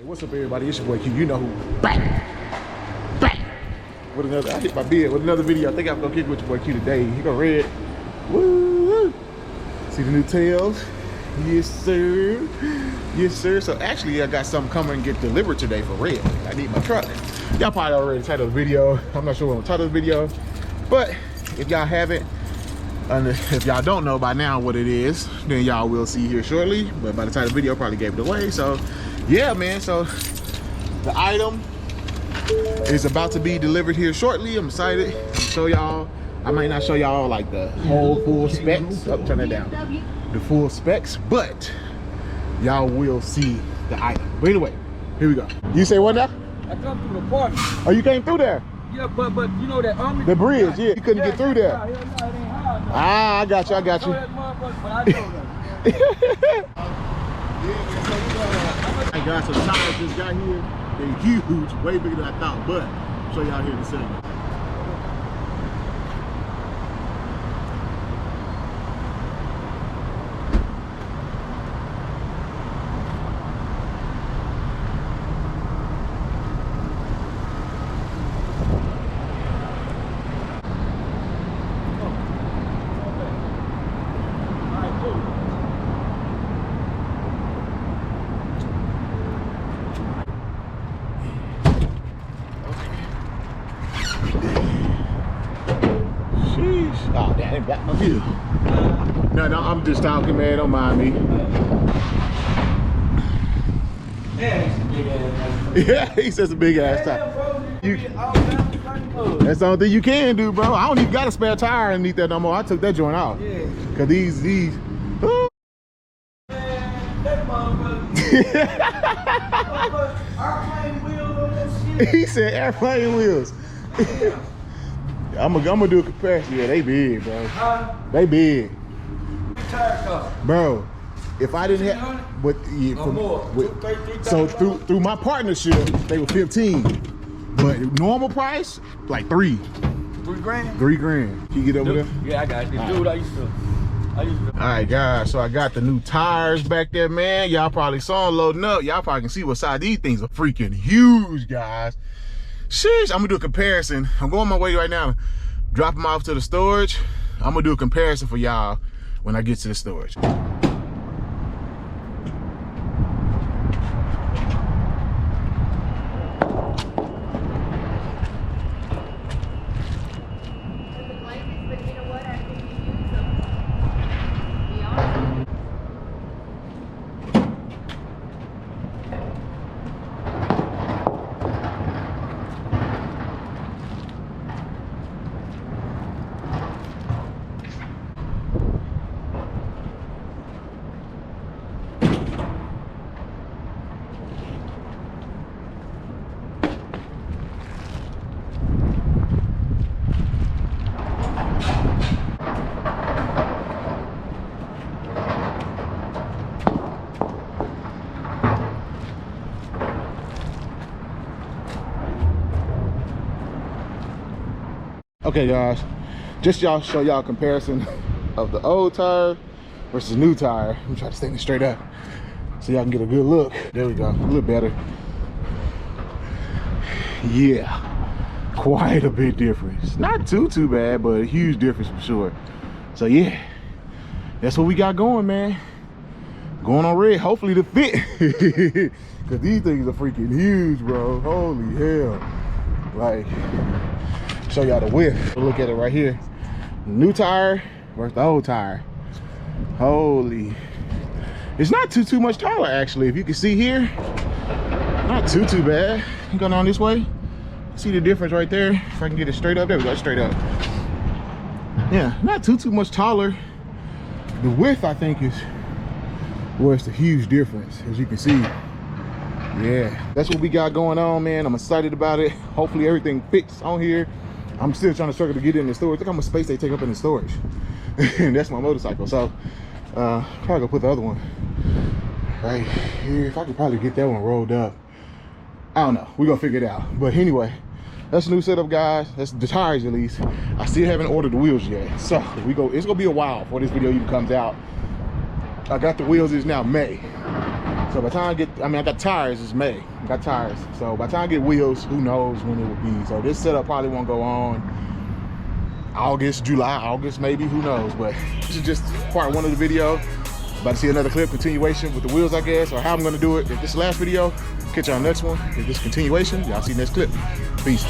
What's up, everybody? It's your boy Q. You know who. Bang! Bang! With another, I hit my bed with another video. I think I'm gonna kick with your boy Q today. He go red. Woo! See the new tails? Yes, sir. Yes, sir. So actually, I got something coming and get delivered today for real. I need my truck. Y'all probably already titled the video. I'm not sure what I'm title the video, but if y'all haven't, and if y'all don't know by now what it is, then y'all will see here shortly. But by the time the video, probably gave it away. So yeah, man. So the item is about to be delivered here shortly. I'm excited to show y'all. I might not show y'all like the whole full specs. Oh, turn that down. The full specs, but y'all will see the item. But anyway, here we go. You say what now? I come through the party. Oh, you came through there? Yeah, but you know that the bridge, yeah. You couldn't get through there. No, it ain't hard, no. Ah, I got you. I got you. That motherfucker, but I know that. Hey guys, so the tires just got here. They're huge, way bigger than I thought, but I'll show y'all here in a second. Oh, damn, it got my view. No, I'm just talking, man. Don't mind me. Yeah, he says a big ass tire. That's the only thing you can do, bro. I don't even got a spare tire underneath that no more. I took that joint out. Yeah. Cause these. Oh. That motherfucker. Airplane wheels on that shit. He said airplane wheels. Yeah. I'm gonna do a comparison. Yeah, they big, bro. They big. Bro, if I didn't have, but yeah, no more. So through my partnership, they were 15. But normal price, like $3. $3 grand? $3 grand. Can you get over there? Yeah, I got it. Dude, I used to. All right, guys. So I got the new tires back there, man. Y'all probably saw them loading up. Y'all probably can see what side these things are freaking huge, guys. Sheesh, I'm gonna do a comparison. I'm going my way right now. Drop them off to the storage. I'm gonna do a comparison for y'all when I get to the storage. Okay, guys, just show y'all comparison of the old tire versus new tire. I'm trying to stand it straight up so y'all can get a good look. There we go, a little better. Yeah, quite a bit difference. Not too bad, but a huge difference for sure. So yeah, that's what we got going, man. Going on red, hopefully to fit. Cause these things are freaking huge, bro. Holy hell. Like, show y'all the width. Look at it right here. New tire versus the old tire. Holy. It's not too much taller, actually. If you can see here, not too bad. Going on this way, see the difference right there. If I can get it straight up, there we go, straight up. Yeah, not too much taller. The width, I think, is where's the huge difference, as you can see. Yeah, that's what we got going on, man. I'm excited about it. Hopefully everything fits on here. I'm still trying to struggle to get it in the storage. Look how much space they take up in the storage. And that's my motorcycle. So probably gonna put the other one right here. If I could probably get that one rolled up. I don't know, we're gonna figure it out. But anyway, that's the new setup, guys. That's the tires, at least. I still haven't ordered the wheels yet. So it's gonna be a while before this video even comes out. I got the wheels, it's now May. So by the time I get, I got tires, it's May. I got tires. So by the time I get wheels, who knows when it will be. So this setup probably won't go on August, July, August maybe, who knows. But this is just part 1 of the video. About to see another clip, continuation with the wheels, I guess, or how I'm gonna do it. If this is the last video, catch y'all next one. If this is continuation, y'all see next clip. Peace.